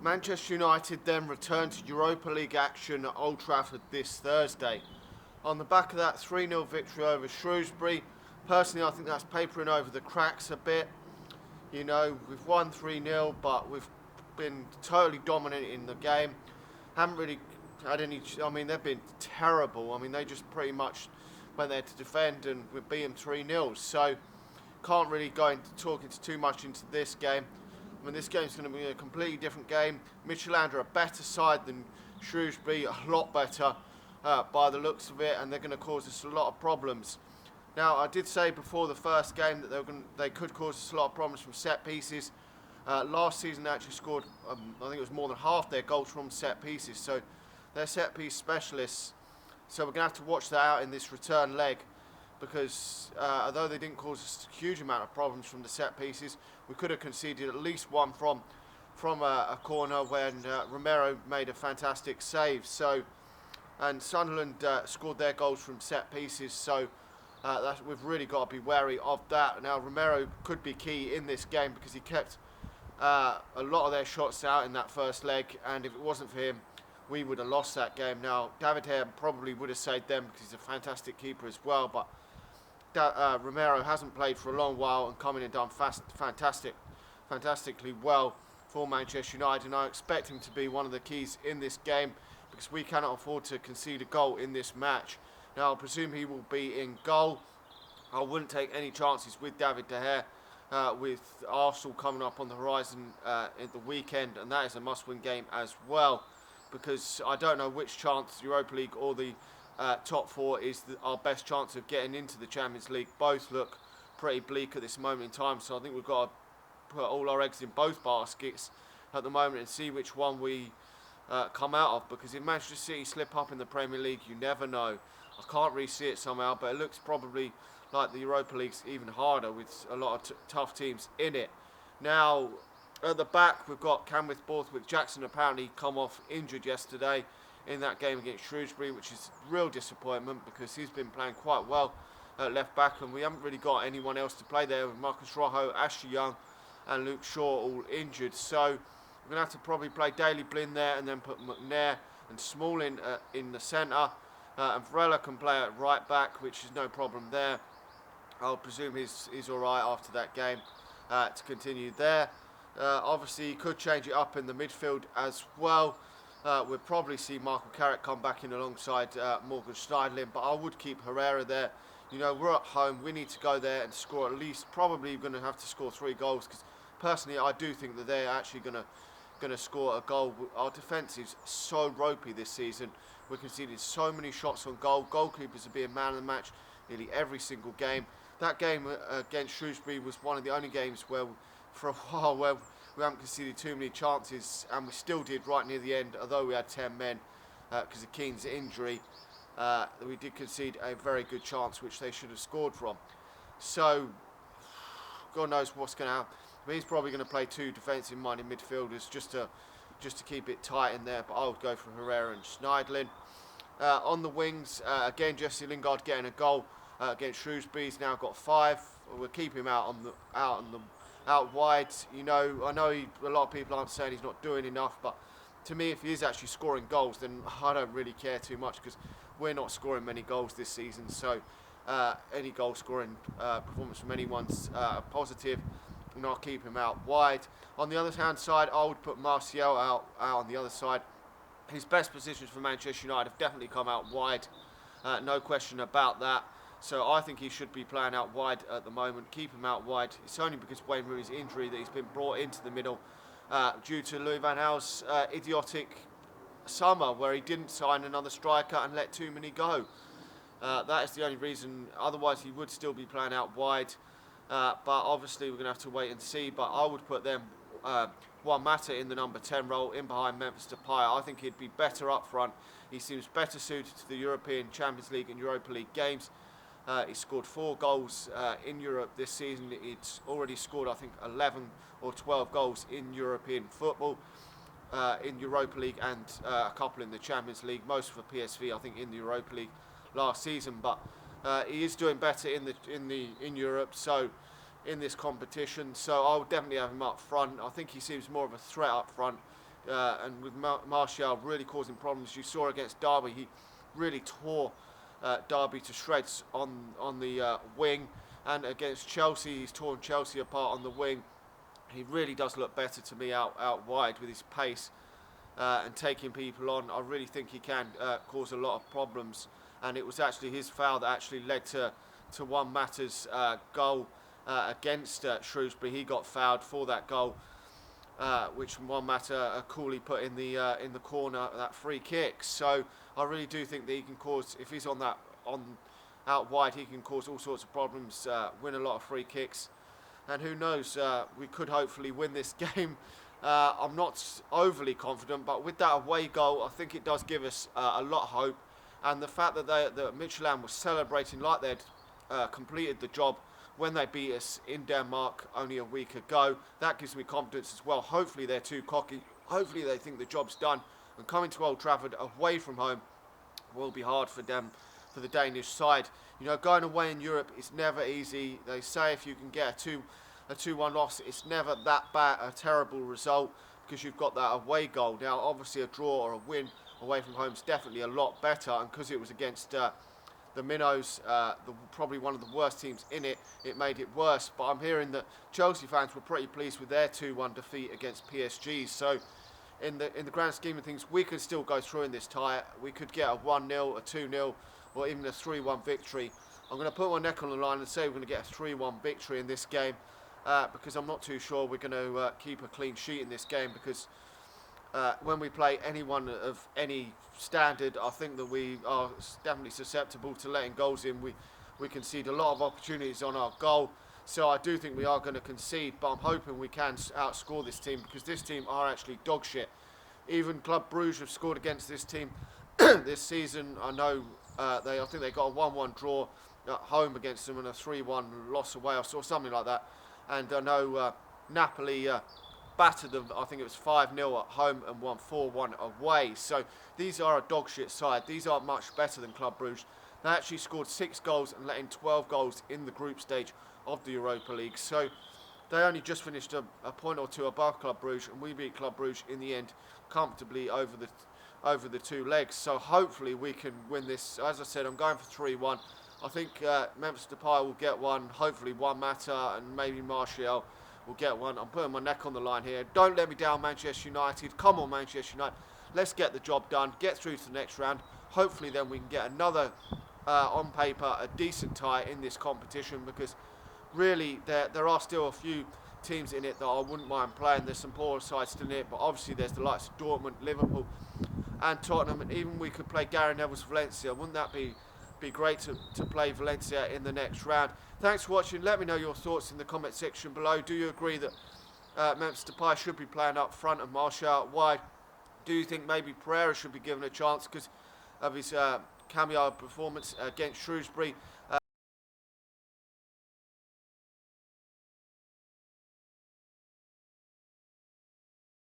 Manchester United then return to Europa League action at Old Trafford this Thursday. On the back of that 3-0 victory over Shrewsbury, personally I think that's papering over the cracks a bit. You know, we've won 3-0, but we've been totally dominant in the game. Haven't really had any, they've been terrible. They just pretty much went there to defend and we beat them 3-0. So, can't really go into talking too much into this game. This game's going to be a completely different game. Midtjylland are a better side than Shrewsbury, a lot better by the looks of it, and they're going to cause us a lot of problems. Now, I did say before the first game that they could cause us a lot of problems from set pieces. Last season they actually scored, I think it was more than half their goals from set pieces, so they're set piece specialists. So we're going to have to watch that out in this return leg, because although they didn't cause us a huge amount of problems from the set pieces, we could have conceded at least one from a corner when Romero made a fantastic save. So, and Sunderland scored their goals from set pieces, so we've really got to be wary of that. Now, Romero could be key in this game because he kept a lot of their shots out in that first leg, and if it wasn't for him, we would have lost that game. Now, David Hare probably would have saved them because he's a fantastic keeper as well, but Romero hasn't played for a long while and come in and done fantastically well for Manchester United, and I expect him to be one of the keys in this game because we cannot afford to concede a goal in this match. Now, I presume he will be in goal. I wouldn't take any chances with David De Gea, with Arsenal coming up on the horizon at the weekend, and that is a must-win game as well, because I don't know which chance Europa League or the top four is our best chance of getting into the Champions League. Both look pretty bleak at this moment in time, so I think we've got to put all our eggs in both baskets at the moment and see which one we come out of, because if Manchester City slip up in the Premier League, you never know. I can't really see it somehow, but it looks probably like the Europa League's even harder with a lot of tough teams in it. Now, at the back, we've got Camwith Borthwick Jackson apparently come off injured yesterday in that game against Shrewsbury, which is a real disappointment because he's been playing quite well at left back, and we haven't really got anyone else to play there with Marcus Rojo, Ashley Young and Luke Shaw all injured. So we're going to have to probably play Daley Blin there and then put McNair and Smalling in the centre. And Varela can play at right back, which is no problem there. I'll presume he's alright after that game to continue there. Obviously, he could change it up in the midfield as well. We'll probably see Michael Carrick come back in alongside Morgan Schneiderlin, but I would keep Herrera there. You know, we're at home. We need to go there and score at least, probably going to have to score 3 goals, because personally, I do think that they're actually going to score a goal. Our defence is so ropey this season. We're conceding so many shots on goal. Goalkeepers are being man of the match nearly every single game. That game against Shrewsbury was one of the only games where, for a while, where we haven't conceded too many chances, and we still did right near the end, although we had 10 men because of Keane's injury. We did concede a very good chance, which they should have scored from. So, God knows what's going to happen. He's probably going to play 2 defensive-minded midfielders just to keep it tight in there, but I would go for Herrera and Schneiderlin. On the wings, again, Jesse Lingard getting a goal against Shrewsbury. He's now got 5. We'll keep him out wide. You know, I know a lot of people aren't saying he's not doing enough, but to me, if he is actually scoring goals, then I don't really care too much, because we're not scoring many goals this season. So any goal scoring performance from anyone's positive, and I'll keep him out wide. On the other hand side, I would put Martial out on the other side. His best positions for Manchester United have definitely come out wide, no question about that. So I think he should be playing out wide at the moment. Keep him out wide. It's only because Wayne Rooney's injury that he's been brought into the middle due to Louis van Gaal's idiotic summer where he didn't sign another striker and let too many go. That is the only reason. Otherwise, he would still be playing out wide. But obviously, we're going to have to wait and see. But I would put them, Juan Mata in the number 10 role, in behind Memphis Depay. I think he'd be better up front. He seems better suited to the European Champions League and Europa League games. He scored 4 goals in Europe this season. It's already scored, I think, 11 or 12 goals in European football, in Europa League, and a couple in the Champions League. Most for PSV, I think, in the Europa League last season. But he is doing better in Europe. So in this competition, so I would definitely have him up front. I think he seems more of a threat up front and with Martial really causing problems. You saw against Derby, he really tore Derby to shreds on the wing, and against Chelsea, he's torn Chelsea apart on the wing. He really does look better to me out wide with his pace and taking people on. I really think he can cause a lot of problems, and it was actually his foul that actually led to Juan Mata's goal against Shrewsbury. He got fouled for that goal, which Juan Mata coolly put in the corner, that free kick. So I really do think that he can cause, if he's on out wide, he can cause all sorts of problems, win a lot of free kicks, and who knows, we could hopefully win this game. I'm not overly confident, but with that away goal, I think it does give us a lot of hope, and the fact that Midtjylland was celebrating like they'd completed the job when they beat us in Denmark only a week ago, that gives me confidence as well. Hopefully they're too cocky, hopefully they think the job's done, and coming to Old Trafford away from home will be hard for them, for the Danish side. You know, going away in Europe is never easy. They say if you can get a 2-1 loss, it's never that bad, a terrible result, because you've got that away goal. Now, obviously a draw or a win away from home is definitely a lot better, and because it was against the Minnows, probably one of the worst teams in it, it made it worse. But I'm hearing that Chelsea fans were pretty pleased with their 2-1 defeat against PSG. So in the grand scheme of things, we could still go through in this tie. We could get a 1-0, a 2-0, or even a 3-1 victory. I'm going to put my neck on the line and say we're going to get a 3-1 victory in this game, because I'm not too sure we're going to keep a clean sheet in this game, because when we play anyone of any standard, I think that we are definitely susceptible to letting goals in. We concede a lot of opportunities on our goal, so I do think we are going to concede, but I'm hoping we can outscore this team, because this team are actually dog shit. Even Club Brugge have scored against this team this season. I know I think they got a 1-1 draw at home against them and a 3-1 loss away, or something like that. And I know Napoli battered them, I think it was 5-0 at home and won 4-1 away. So these are a dog shit side. These aren't much better than Club Brugge. They actually scored 6 goals and let in 12 goals in the group stage of the Europa League. So they only just finished a point or two above Club Brugge, and we beat Club Brugge in the end comfortably over the 2 legs. So hopefully we can win this. As I said, I'm going for 3-1. I think Memphis Depay will get one, hopefully Juan Mata, and maybe Martial will get one. I'm putting my neck on the line here. Don't let me down, Manchester United. Come on, Manchester United. Let's get the job done, get through to the next round. Hopefully then we can get another, on paper, a decent tie in this competition, because really there are still a few teams in it that I wouldn't mind playing. There's some poorer sides in it, but obviously there's the likes of Dortmund, Liverpool and Tottenham, and even we could play Gary Neville's Valencia. Wouldn't that be great to play Valencia in the next round? Thanks for watching. Let me know your thoughts in the comment section below. Do you agree that Memphis Depay should be playing up front and Martial out wide? Do you think maybe Pereira should be given a chance because of his cameo performance against Shrewsbury?